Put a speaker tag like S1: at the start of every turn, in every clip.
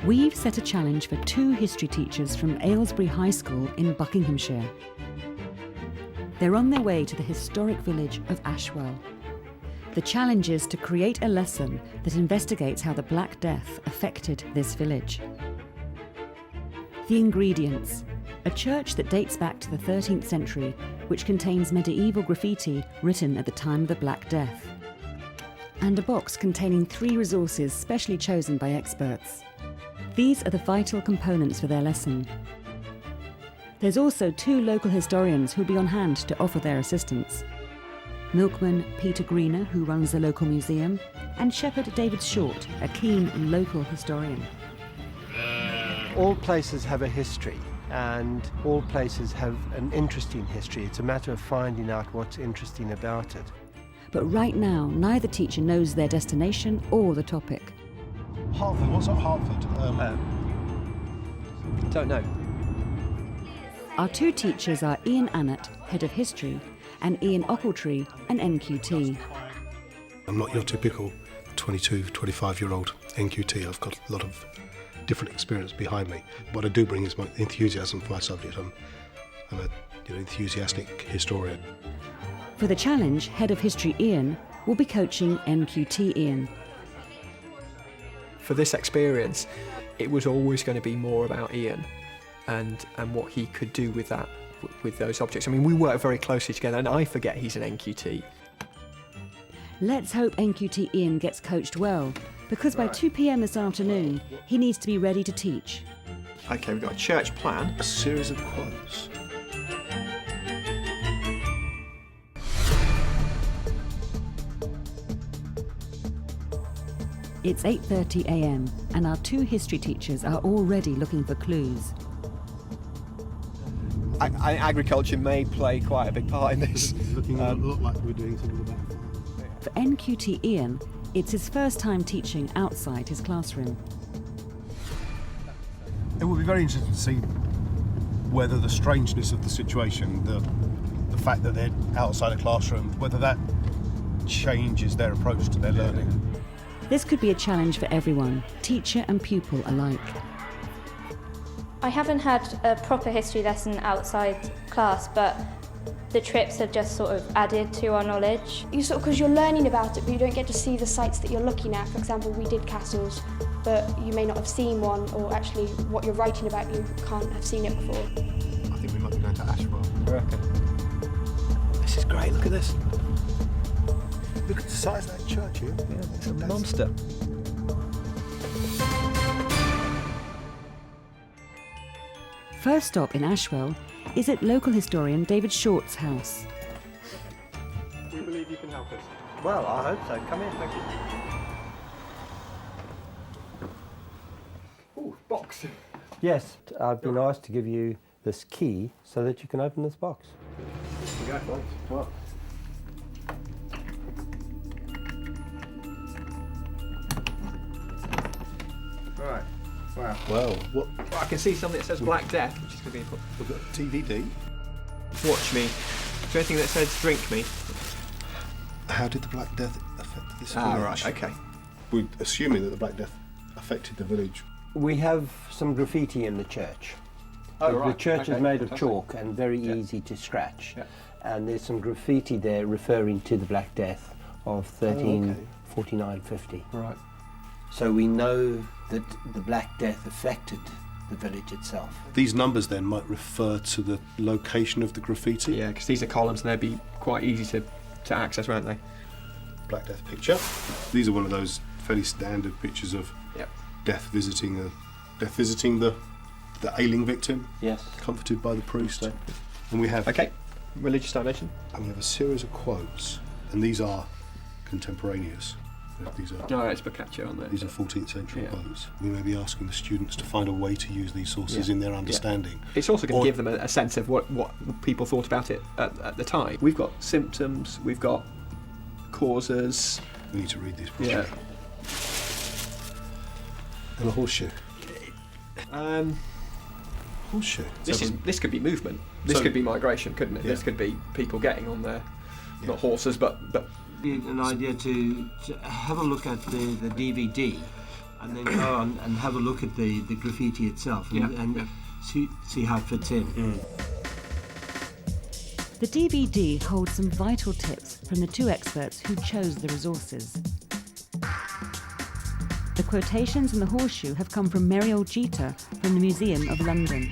S1: We've set a challenge for 2 history teachers from Aylesbury High School in Buckinghamshire. They're on their way to the historic village of Ashwell. The challenge is to create a lesson that investigates how the Black Death affected this village. The ingredients: a church that dates back to the 13th century, which contains medieval graffiti written at the time of the Black Death, and a box containing 3 resources specially chosen by experts. These are the vital components for their lesson. There's also 2 local historians who'll be on hand to offer their assistance. Milkman Peter Greener, who runs the local museum, and Shepherd David Short, a keen local historian.
S2: All places have a history, and all places have an interesting history. It's a matter of finding out what's interesting about it.
S1: But right now, neither teacher knows their destination or the topic.
S3: Hertford, what's at Hertford?
S2: Don't know.
S1: Our 2 teachers are Iain Annat, Head of History, and Iain Ochiltree, an NQT.
S3: I'm not your typical 22, 25-year-old NQT. I've got a lot of different experience behind me. What I do bring is my enthusiasm for my subject. I'm an enthusiastic historian.
S1: For the challenge, Head of History Iain will be coaching NQT Iain.
S4: For this experience, it was always going to be more about Iain and what he could do with that, with those objects. I mean, we work very closely together, and I forget he's an NQT.
S1: Let's hope NQT Iain gets coached well, because by 2 p.m. this afternoon, he needs to be ready to teach.
S4: Okay, we've got a church plan.
S3: A series of quotes.
S1: It's 8:30 a.m. and our 2 history teachers are already looking for clues.
S4: Agriculture may play quite a big part in this.
S3: It's looking a lot like we're doing something about.
S1: For NQT Iain, it's his first time teaching outside his classroom.
S3: It will be very interesting to see whether the strangeness of the situation, the fact that they're outside a classroom, whether that changes their approach to their learning.
S1: This could be a challenge for everyone, teacher and pupil alike.
S5: I haven't had a proper history lesson outside class, but the trips have just sort of added to our knowledge.
S6: Because you're learning about it, but you don't get to see the sites that you're looking at. For example, we did castles, but you may not have seen one, or actually what you're writing about, you can't have seen it before.
S3: I think we might be going to Ashwell.
S4: I reckon. This is great, look at this.
S3: Look at the size of that church here.
S4: Yeah, it's a monster.
S1: First stop in Ashwell is at local historian David Short's house.
S4: We believe you can help us.
S2: Well, I hope so. Come in.
S4: Thank you. Ooh, box.
S2: Yes, I've been asked to give you this key so that you can open this box.
S4: Yeah, thanks. Well. Right. Wow.
S3: Well, what?
S4: Well, I can see something that says Black Death, which is going to be important.
S3: We've got TVD.
S4: Watch me. Is there anything that says drink me?
S3: How did the Black Death affect this
S4: Ah,
S3: village?
S4: right, okay.
S3: We're assuming that the Black Death affected the village.
S2: We have some graffiti in the church.
S4: Oh,
S2: The
S4: right.
S2: church is
S4: Okay,
S2: made of
S4: fantastic.
S2: chalk and very easy to scratch.
S4: Yeah.
S2: And there's some graffiti there referring to the Black Death of 1349-50.
S4: Right.
S2: So we know that the Black Death affected the village itself.
S3: These numbers then might refer to the location of the graffiti.
S4: Yeah, because these are columns and they'd be quite easy to access, won't they?
S3: Black Death picture. These are one of those fairly standard pictures of
S4: Yep.
S3: death visiting the ailing victim,
S2: Yes.
S3: comforted by the priest. And we have
S4: Okay. Religious dimension.
S3: and we have a series of quotes, and these are contemporaneous. These are
S4: No, it's Boccaccio on there.
S3: These are 14th century
S4: Yeah.
S3: quotes. We may be asking the students to find a way to use these sources
S4: Yeah.
S3: in their understanding.
S4: It's also going
S3: Or-
S4: to give them a sense of what people thought about it at the time. We've got symptoms, we've got causes.
S3: We need to read these properly.
S4: Yeah.
S3: And a horseshoe. Horseshoe.
S4: This could be movement. This
S3: So-
S4: could be migration, couldn't it?
S3: Yeah.
S4: This could be people getting on their,
S3: Yeah.
S4: not horses, but
S7: An idea to have a look at the DVD
S2: and then go on and have a look at the graffiti itself and see how it fits in.
S1: The DVD holds some vital tips from the two experts who chose the resources. The quotations and the horseshoe have come from Mary Ochiltree from the Museum of London.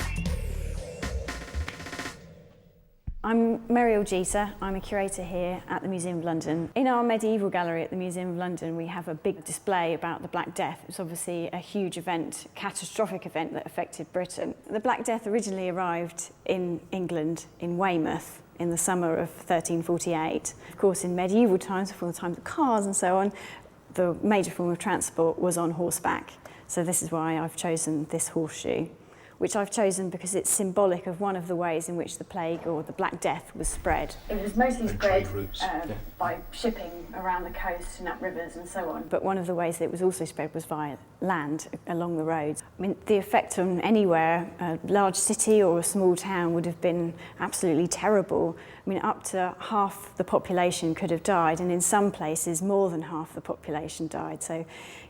S7: I'm Mary Ochiltree. I'm a curator here at the Museum of London. In our medieval gallery at the Museum of London, we have a big display about the Black Death. It's obviously a huge event, catastrophic event that affected Britain. The Black Death originally arrived in England, in Weymouth, in the summer of 1348. Of course, in medieval times, before the times of cars and so on, the major form of transport was on horseback. So this is why I've chosen this horseshoe, which I've chosen because it's symbolic of one of the ways in which the plague or the Black Death was spread. It was mostly spread by shipping around the coast and up rivers and so on. But one of the ways that it was also spread was via land along the roads. I mean, the effect on anywhere, a large city or a small town, would have been absolutely terrible. I mean, up to half the population could have died, and in some places more than half the population died. So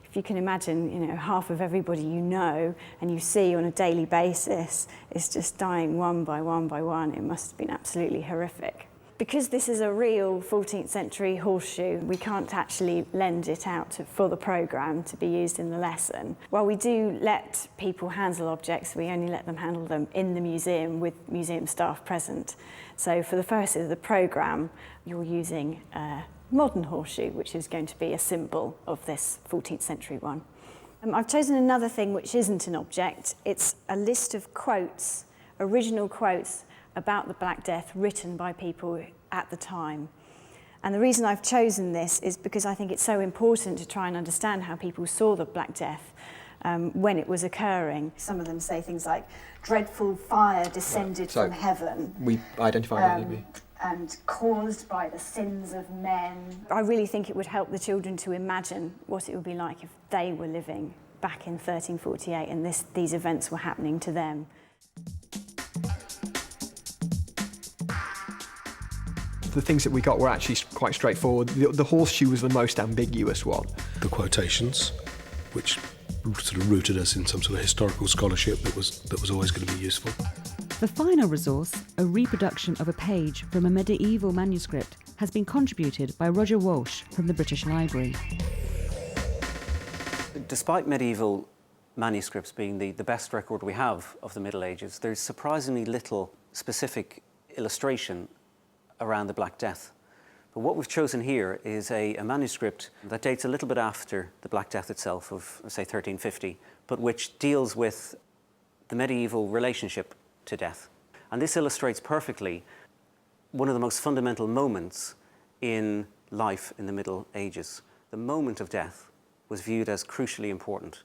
S7: if you can imagine, you know, half of everybody you know and you see on a daily basis is just dying one by one by one. It must have been absolutely horrific. Because this is a real 14th century horseshoe, we can't actually lend it out for the programme to be used in the lesson. While we do let people handle objects, we only let them handle them in the museum with museum staff present. So for the first of the programme, you're using modern horseshoe, which is going to be a symbol of this 14th century one. I've chosen another thing which isn't an object. It's a list of quotes, original quotes about the Black Death written by people at the time. And the reason I've chosen this is because I think it's so important to try and understand how people saw the Black Death when it was occurring. Some of them say things like, dreadful fire descended from heaven.
S4: We identified that, didn't we?
S7: And caused by the sins of men. I really think it would help the children to imagine what it would be like if they were living back in 1348 and these events were happening to them.
S4: The things that we got were actually quite straightforward. The horseshoe was the most ambiguous one.
S3: The quotations, which sort of rooted us in some sort of historical scholarship that was always going to be useful.
S1: The final resource, a reproduction of a page from a medieval manuscript, has been contributed by Roger Walsh from the British Library.
S8: Despite medieval manuscripts being the best record we have of the Middle Ages, there's surprisingly little specific illustration around the Black Death. But what we've chosen here is a manuscript that dates a little bit after the Black Death itself of, say, 1350, but which deals with the medieval relationship to death. And this illustrates perfectly one of the most fundamental moments in life in the Middle Ages. The moment of death was viewed as crucially important.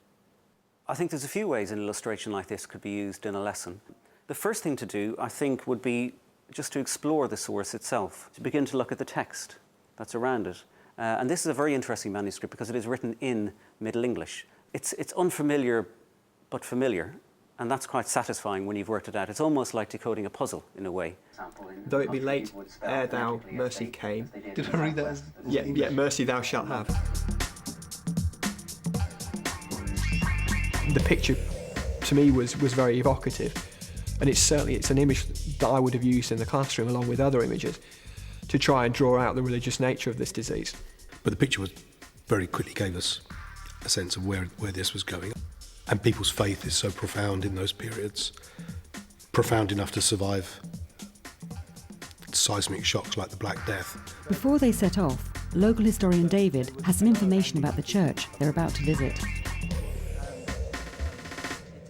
S8: I think there's a few ways an illustration like this could be used in a lesson. The first thing to do, I think, would be just to explore the source itself, to begin to look at the text that's around it. And this is a very interesting manuscript because it is written in Middle English. It's unfamiliar but familiar, and that's quite satisfying when you've worked it out. It's almost like decoding a puzzle in a way.
S4: Though it be late, ere thou mercy came.
S3: Did I read that as
S4: Yeah, mercy thou shalt have. The picture, to me, was very evocative. And it's an image that I would have used in the classroom along with other images to try and draw out the religious nature of this disease.
S3: But the picture very quickly gave us a sense of where this was going. And people's faith is so profound in those periods, profound enough to survive seismic shocks like the Black Death.
S1: Before they set off, local historian David has some information about the church they're about to visit.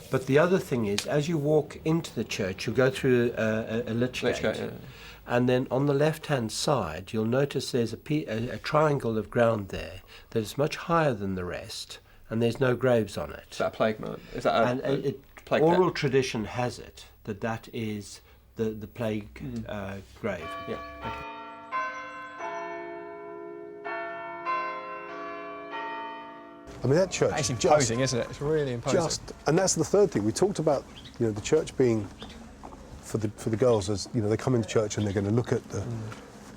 S2: But the other thing is, as you walk into the church, you'll go through a lich gate.
S4: Yeah.
S2: And then on the left-hand side, you'll notice there's a triangle of ground there that is much higher than the rest, and there's no graves on it.
S4: Is that a plague mound? Is that a plague
S2: oral
S4: death?
S2: tradition has it that is the plague grave.
S4: Yeah. Okay.
S3: I mean, that church
S4: It's imposing, isn't it? It's really imposing.
S3: And that's the third thing. We talked about, the church being for the girls as, they come into church and they're going to look at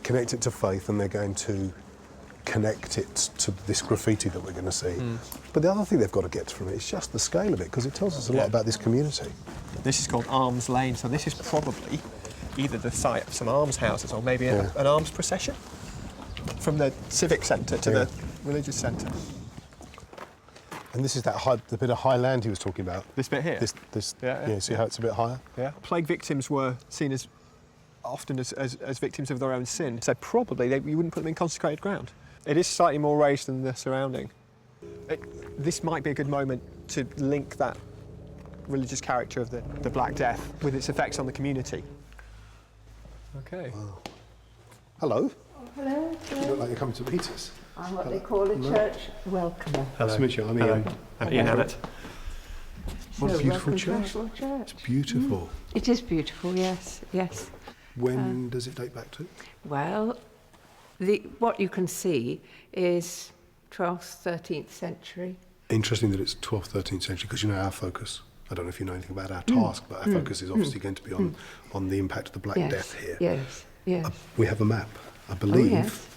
S3: connect it to faith, and they're going to connect it to this graffiti that we're going to see. But the other thing they've got to get from it is just the scale of it, because it tells us a lot about this community.
S4: This is called Arms Lane, so this is probably either the site of some almshouses or maybe an arms procession from the civic centre to the religious centre.
S3: And this is the bit of high land he was talking about.
S4: This bit here?
S3: See how it's a bit higher?
S4: Yeah. Plague victims were seen as often as victims of their own sin, so probably you wouldn't put them in consecrated ground. It is slightly more raised than the surrounding. This might be a good moment to link that religious character of the Black Death with its effects on the community. Okay.
S3: Wow. Hello.
S9: Oh, hello.
S3: You look like you're coming to meet us.
S9: I'm what they call a church welcomer.
S3: Nice to meet you. I'm Iain.
S4: Iain Annat.
S3: What a beautiful church.
S9: Church.
S3: It's beautiful.
S9: It is beautiful, yes, yes.
S3: When does it date back to?
S9: Well, what you can see is 12th, 13th century.
S3: Interesting that it's 12th, 13th century, because you know our focus, I don't know if you know anything about our task, but our focus is obviously going to be on the impact of the Black Death here.
S9: Yes, yes.
S3: We have a map. I believe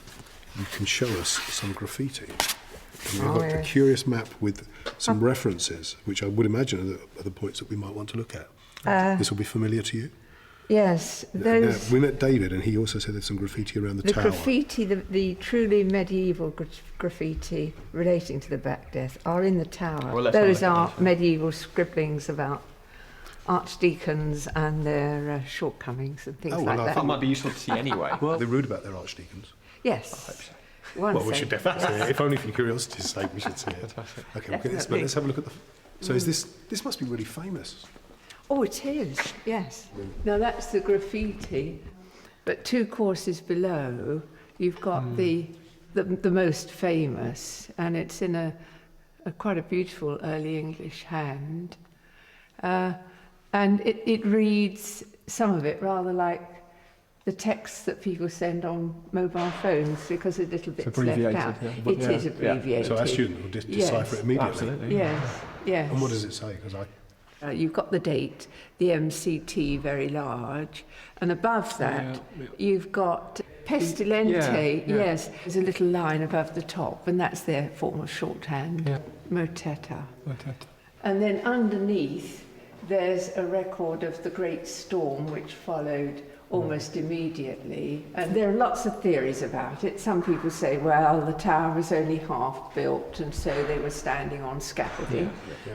S3: you can show us some graffiti. And we've got a curious map with some references, which I would imagine are the points that we might want to look at. This will be familiar to you?
S9: Yes.
S3: We met David, and he also said there's some graffiti around the tower.
S9: Graffiti, the truly medieval graffiti relating to the Black Death are in the tower.
S4: Well,
S9: those are medieval scribblings about archdeacons and their shortcomings and things like that.
S4: That might be useful to see anyway.
S3: Well, they're rude about their archdeacons.
S9: Yes.
S3: I hope so.
S9: Well,
S3: we should definitely see it. If only for curiosity's sake, we should see it. Okay, let's have a look at the... So this must be really famous.
S9: Oh, it is, yes. Now, that's the graffiti, but 2 courses below, you've got the most famous, and it's in a quite a beautiful early English hand. And it reads, some of it, rather like the texts that people send on mobile phones, because a little bit's left out. It is abbreviated.
S3: So our student will decipher it immediately.
S4: Absolutely.
S9: Yes, yes.
S3: And what does it say? Because
S9: you've got the date, the MCT very large, and above that you've got pestilente, yes. There's a little line above the top, and that's their form of shorthand, motetta. And then underneath there's a record of the great storm which followed almost immediately. And there are lots of theories about it. Some people say, well, the tower was only half built and so they were standing on scaffolding.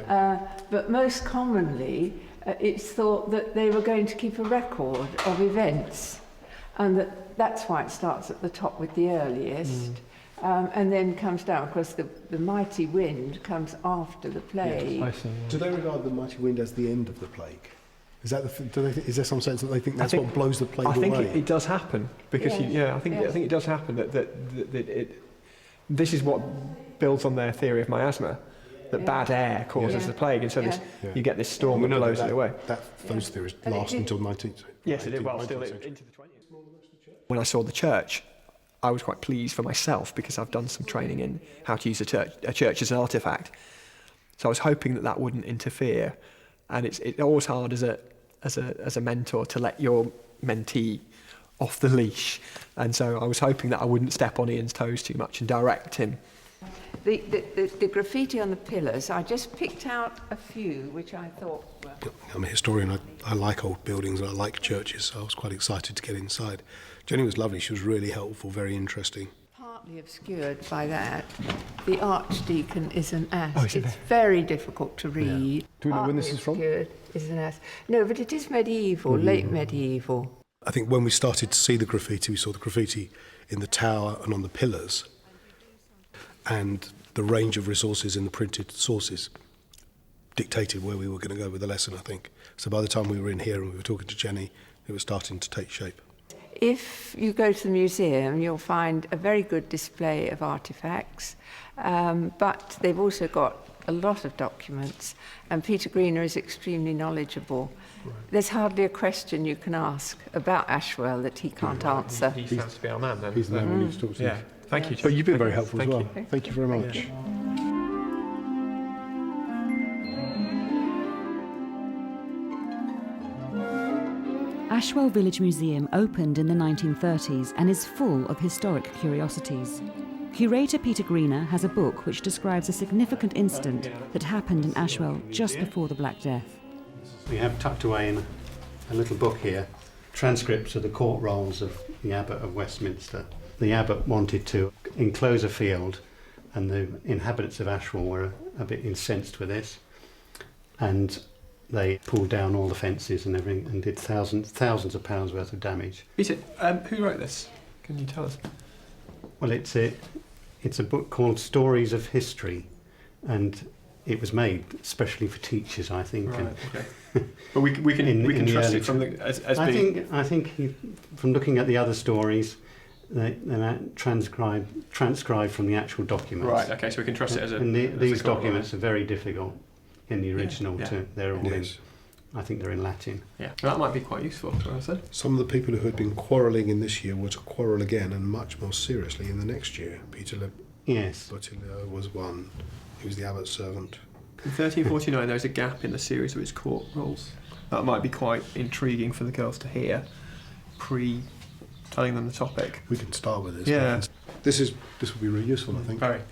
S9: But most commonly, it's thought that they were going to keep a record of events, and that's why it starts at the top with the earliest, and then comes down. Of course, the mighty wind comes after the plague.
S4: Yes, I see.
S3: do they regard the mighty wind as the end of the plague? Is that is there some sense that they think that's what blows the plague away?
S4: I think it does happen, because I think it does happen that this is what builds on their theory of miasma, that bad air causes the plague, and so you get this storm that blows it away.
S3: Those theories last until 19th.
S4: Yes, it did. Well, still into the 20th. When I saw the church, I was quite pleased for myself, because I've done some training in how to use a church as an artefact. So I was hoping that wouldn't interfere, and it's always hard as a mentor to let your mentee off the leash, and so I was hoping that I wouldn't step on Ian's toes too much and direct him.
S9: The graffiti on the pillars, I just picked out a few which I thought were...
S3: I'm a historian. I like old buildings and I like churches, so I was quite excited to get inside. Jenny was lovely. She was really helpful, very interesting.
S9: Partly obscured by that, the archdeacon is an ass.
S4: Oh,
S9: it's very difficult to read.
S3: Do we know when this is from?
S9: Obscured is an ass. No, but it is medieval, late medieval.
S3: I think when we started to see the graffiti, we saw the graffiti in the tower and on the pillars, and the range of resources in the printed sources dictated where we were going to go with the lesson, I think. So by the time we were in here and we were talking to Jenny, it was starting to take shape.
S9: If you go to the museum, you'll find a very good display of artefacts, but they've also got a lot of documents, and Peter Greener is extremely knowledgeable. Right. There's hardly a question you can ask about Ashwell that he can't answer.
S4: He sounds to be our man, then.
S3: He's the man we need to talk to.
S4: Yeah. Thank you.
S3: But you've been very helpful as well.
S4: You.
S3: Thank you very much.
S4: Yeah.
S1: Ashwell Village Museum opened in the 1930s and is full of historic curiosities. Curator Peter Greener has a book which describes a significant incident that happened in Ashwell just before the Black Death.
S10: We have tucked away in a little book here, transcripts of the court rolls of the Abbot of Westminster. The Abbot wanted to enclose a field, and the inhabitants of Ashwell were a bit incensed with this, and they pulled down all the fences and everything and did thousands of pounds worth of damage.
S4: Peter, who wrote this? Can you tell us?
S10: Well, it's a book called Stories of History, and it was made especially for teachers, I think.
S4: Right, okay. But we can trust it from as being...
S10: I think from looking at the other stories, they're transcribed from the actual documents.
S4: Right, okay, so we can trust it as a...
S10: And these documents are very difficult in the original. They're all in... I think they're in Latin.
S4: Yeah, that might be quite useful, as I said.
S3: Some of the people who had been quarrelling in this year were to quarrel again, and much more seriously in the next year. Peter Buttiglione was one. He was the abbot's servant.
S4: In 1349, there's a gap in the series of his court rolls. That might be quite intriguing for the girls to hear, telling them the topic.
S3: We can start with this.
S4: Yeah.
S3: This will be really useful, I think.
S4: Very,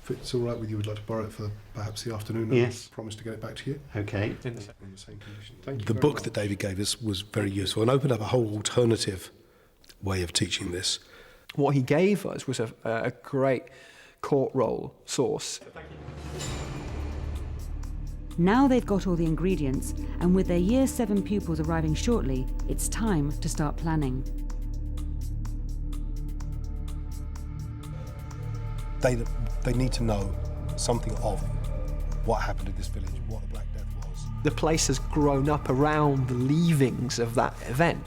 S3: If it's all right with you, we'd like to borrow it for perhaps the afternoon.
S10: Yes.
S3: I promise to get it back to you.
S10: Okay.
S3: In the same condition. Thank you.
S4: The
S3: book that David gave us was very useful and opened up a whole alternative way of teaching this.
S4: What he gave us was a great court roll source.
S1: Now they've got all the ingredients, and with their Year 7 pupils arriving shortly, it's time to start planning.
S3: They need to know something of what happened in this village, what the Black Death was.
S4: The place has grown up around the leavings of that event.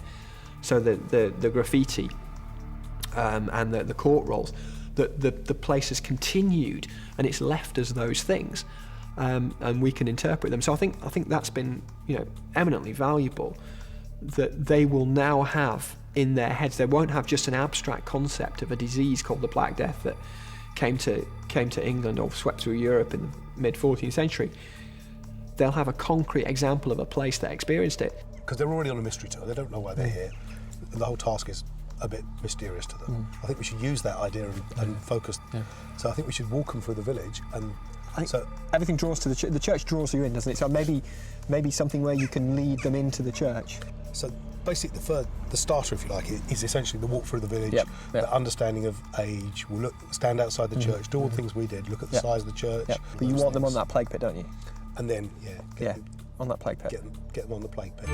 S4: So the graffiti and the court rolls, the place has continued and it's left as those things, and we can interpret them. So I think that's been eminently valuable. That they will now have in their heads. They won't have just an abstract concept of a disease called the Black Death that came to England or swept through Europe in the mid-14th century. They'll have a concrete example of a place that experienced it.
S3: Because they're already on a mystery tour, they don't know why they're here. The whole task is a bit mysterious to them. I think we should use that idea and focus. Yeah. So I think we should walk them through the village, and
S4: everything draws to the church. The church draws you in, doesn't it? So maybe something where you can lead them into the church.
S3: So basically the starter, if you like, is essentially the walk through the village, the understanding of age. We'll stand outside the church, do all the things we did, look at the size of the church.
S4: But you want them on that plague pit, don't you?
S3: And then,
S4: on that plague pit.
S3: Get them on the plague pit.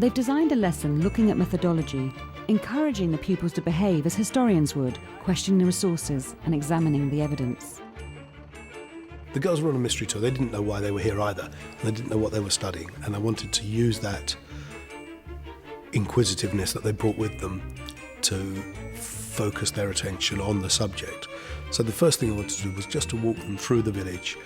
S1: They've designed a lesson looking at methodology, encouraging the pupils to behave as historians would, questioning the resources and examining the evidence.
S3: The girls were on a mystery tour. They didn't know why they were here either, and they didn't know what they were studying. And I wanted to use that inquisitiveness that they brought with them to focus their attention on the subject. So the first thing I wanted to do was just to walk them through the village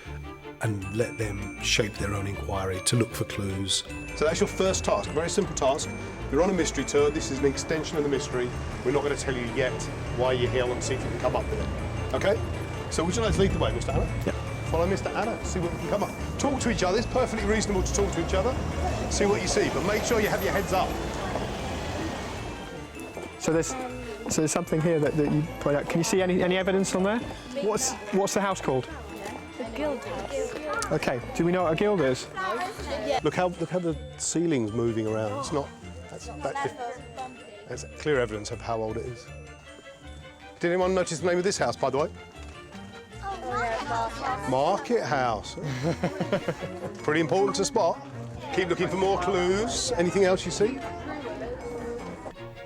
S3: and let them shape their own inquiry, to look for clues. So that's your first task, a very simple task. You're on a mystery tour. This is an extension of the mystery. We're not going to tell you yet why you're here and see if you can come up with it. Okay? So would you like to lead the way, Mr. Annat?
S4: Yeah.
S3: Follow Mr. Annat, see what we can come up. Talk to each other. It's perfectly reasonable to talk to each other. See what you see, but make sure you have your heads up.
S4: So there's something here that you point out. Can you see any evidence on there? What's the house called?
S6: The Guild House.
S4: Okay. Do we know what a guild is?
S6: Yeah.
S3: Look how the ceiling's moving around. It's not. That's clear evidence of how old it is. Did anyone notice the name of this house, by the way? Market House. Pretty important to spot. Keep looking for more clues. Anything else you see?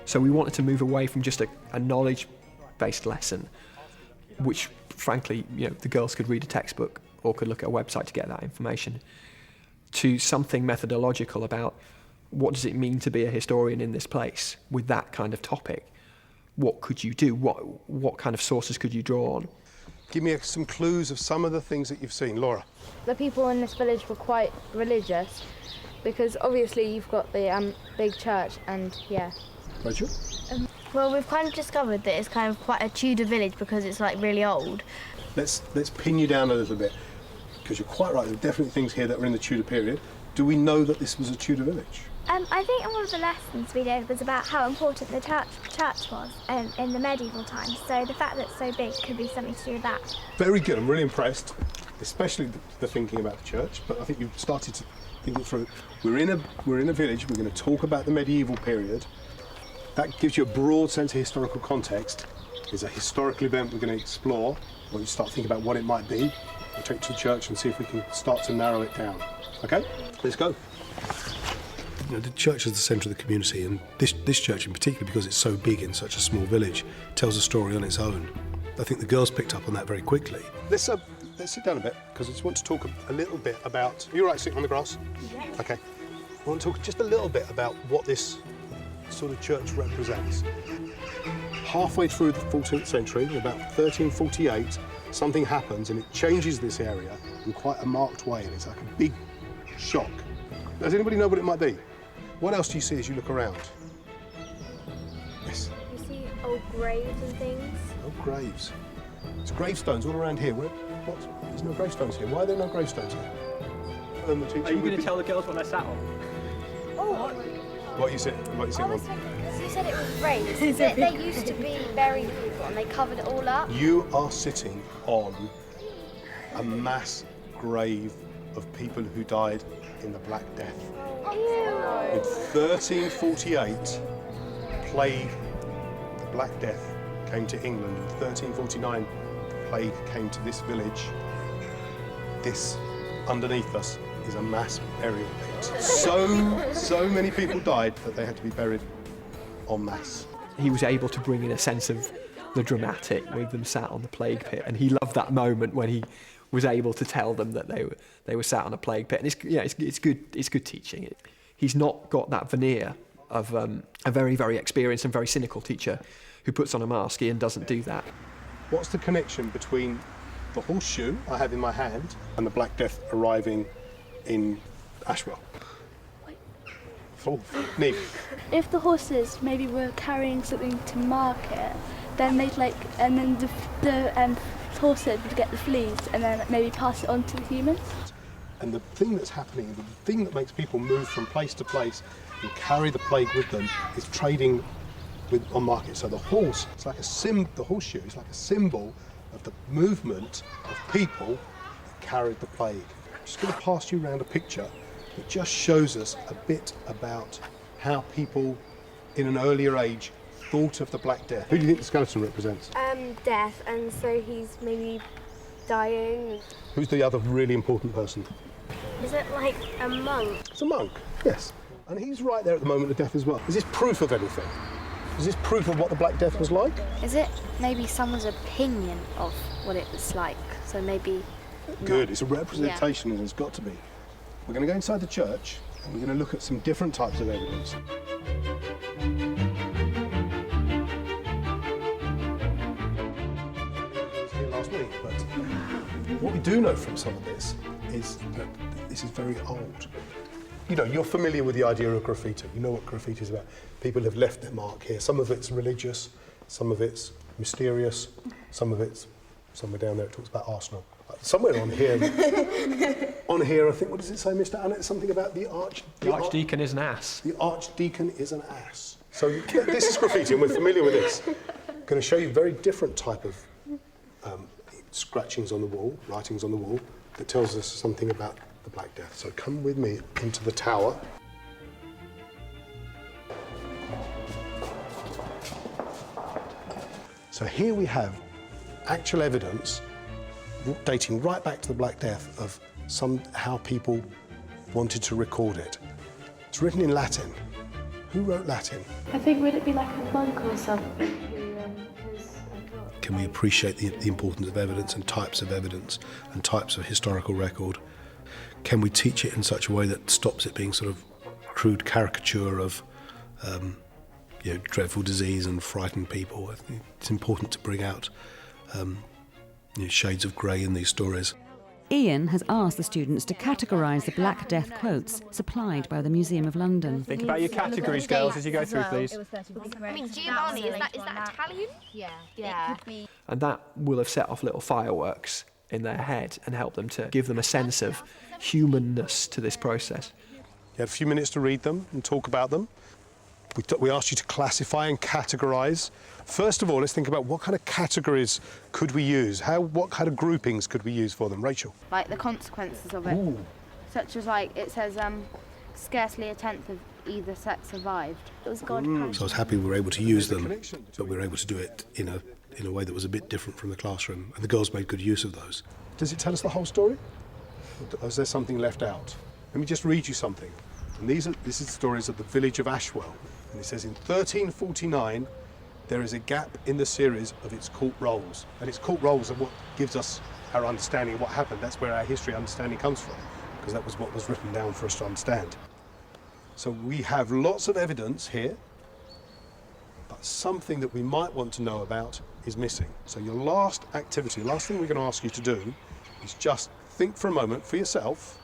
S4: So we wanted to move away from just a knowledge-based lesson, which, frankly, the girls could read a textbook or could look at a website to get that information, to something methodological about what does it mean to be a historian in this place with that kind of topic. What could you do? What kind of sources could you draw on?
S3: Give me some clues of some of the things that you've seen. Laura.
S11: The people in this village were quite religious because obviously you've got the big church and
S3: Rachel?
S12: Well, we've kind of discovered that it's kind of quite a Tudor village because it's like really old.
S3: Let's pin you down a little bit, because you're quite right. There are definitely things here that were in the Tudor period. Do we know that this was a Tudor village?
S12: I think one of the lessons we did was about how important the church was in the medieval times. So the fact that it's so big could be something to do with that.
S3: Very good. I'm really impressed, especially the thinking about the church. But I think you've started to think it through. We're in a village. We're going to talk about the medieval period. That gives you a broad sense of historical context. It's a historical event we're going to explore. When you start thinking about what it might be, we'll take it to the church and see if we can start to narrow it down. Okay? Let's go. You know, the church is the centre of the community, and this church in particular, because it's so big in such a small village, tells a story on its own. I think the girls picked up on that very quickly. Let's sit down a bit, because I just want to talk a little bit about... Are you all right sitting on the grass? Yeah. Okay. I want to talk just a little bit about what this sort of church represents. Halfway through the 14th century, about 1348, something happens and it changes this area in quite a marked way, and it's like a big shock. Does anybody know what it might be? What else do you see as you look around? Yes?
S12: You see old graves and things.
S3: Old graves. There's gravestones all around here. What? There's no gravestones here. Why are there no gravestones here?
S4: Are you going to tell the girls what they're sat on?
S12: Oh!
S3: What you said on?
S12: You said it was raised. There used to be buried people and they covered it all up.
S3: You are sitting on a mass grave of people who died in the Black Death. In 1348, plague, the Black Death, came to England. In 1349, the plague came to this village. This, underneath us, is a mass burial pit. So many people died that they had to be buried en masse.
S4: He was able to bring in a sense of the dramatic with them sat on the plague pit, and he loved that moment when he was able to tell them that they were sat on a plague pit. And it's good teaching. He's not got that veneer of a very, very experienced and very cynical teacher who puts on a mask. Iain doesn't do that.
S3: What's the connection between the horseshoe I have in my hand and the Black Death arriving in Ashwell? Nick.
S13: If the horses maybe were carrying something to market, then they'd and then the horses would get the fleas and then maybe pass it on to the humans.
S3: And the thing that's happening, the thing that makes people move from place to place and carry the plague with them is trading on market. So the horse, it's like the horseshoe is like a symbol of the movement of people that carried the plague. I'm just going to pass you around a picture that just shows us a bit about how people in an earlier age thought of the Black Death. Who do you think the skeleton represents?
S12: Death, and so he's maybe dying.
S3: Who's the other really important person?
S12: Is it like a monk?
S3: It's a monk, yes. And he's right there at the moment of death as well. Is this proof of anything? Is this proof of what the Black Death was like?
S14: Is it maybe someone's opinion of what it was like? So maybe...
S3: Good, it's a representation, and it's got to be. We're going to go inside the church and we're going to look at some different types of evidence. I was here last week, but what we do know from some of this is that this is very old. You know, you're familiar with the idea of graffiti. You know what graffiti is about. People have left their mark here. Some of it's religious, some of it's mysterious, some of it's somewhere down there it talks about Arsenal. Somewhere on here, I think, what does it say, Mr. Annat? Something about the
S4: archdeacon is an ass.
S3: The archdeacon is an ass. So this is graffiti, and we're familiar with this. I'm going to show you a very different type of scratchings on the wall, writings on the wall, that tells us something about the Black Death. So come with me into the tower. So here we have actual evidence dating right back to the Black Death of how people wanted to record it. It's written in Latin. Who wrote Latin?
S13: I think, would it be like a monk or something who
S3: Can we appreciate the importance of evidence and types of historical record? Can we teach it in such a way that stops it being sort of crude caricature of dreadful disease and frightened people? I think it's important to bring out shades of grey in these stories.
S1: Iain has asked the students to categorise the Black Death quotes supplied by the Museum of London.
S4: Think about your categories, girls, as you go through, please.
S12: I mean, Giovanni, is that Italian? Yeah.
S4: And that will have set off little fireworks in their head and help them to give them a sense of humanness to this process.
S3: You had a few minutes to read them and talk about them. We asked you to classify and categorise. First of all, let's think about what kind of categories could we use? What kind of groupings could we use for them? Rachel?
S11: Like the consequences of it.
S3: Ooh.
S11: Such as, like, it says scarcely a tenth of either sex survived.
S12: It was God.
S3: So I was happy we were able to use them, but we were able to do it in a way that was a bit different from the classroom, and the girls made good use of those. Does it tell us the whole story? Or is there something left out? Let me just read you something. And this is stories of the village of Ashwell. And it says in 1349, there is a gap in the series of its court rolls. And its court rolls are what gives us our understanding of what happened. That's where our history understanding comes from, because that was what was written down for us to understand. So we have lots of evidence here, but something that we might want to know about is missing. So your last activity, last thing we're going to ask you to do is just think for a moment for yourself,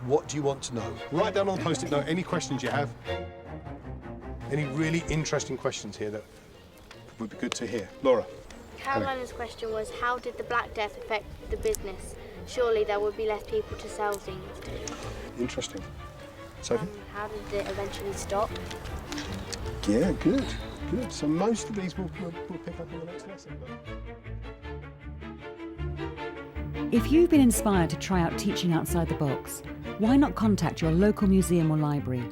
S3: what do you want to know? Write down on the post-it note any questions you have. Any really interesting questions here that would be good to hear. Laura.
S14: Carolina's question was, how did the Black Death affect the business? Surely there would be less people to sell things to.
S3: Interesting. Sophie?
S14: How did it eventually stop?
S3: Yeah, good. So most of these we'll pick up in the next lesson.
S1: If you've been inspired to try out teaching outside the box, why not contact your local museum or library?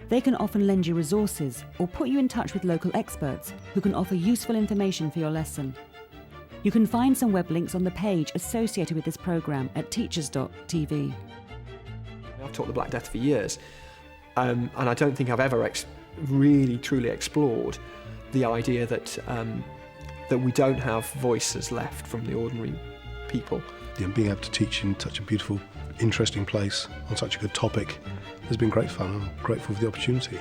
S1: They can often lend you resources or put you in touch with local experts who can offer useful information for your lesson. You can find some web links on the page associated with this programme at teachers.tv.
S4: I've taught the Black Death for years, and I don't think I've ever really truly explored the idea that that we don't have voices left from the ordinary people.
S3: Yeah, being able to teach in such a beautiful, interesting place on such a good topic has been great fun. I'm grateful for the opportunity.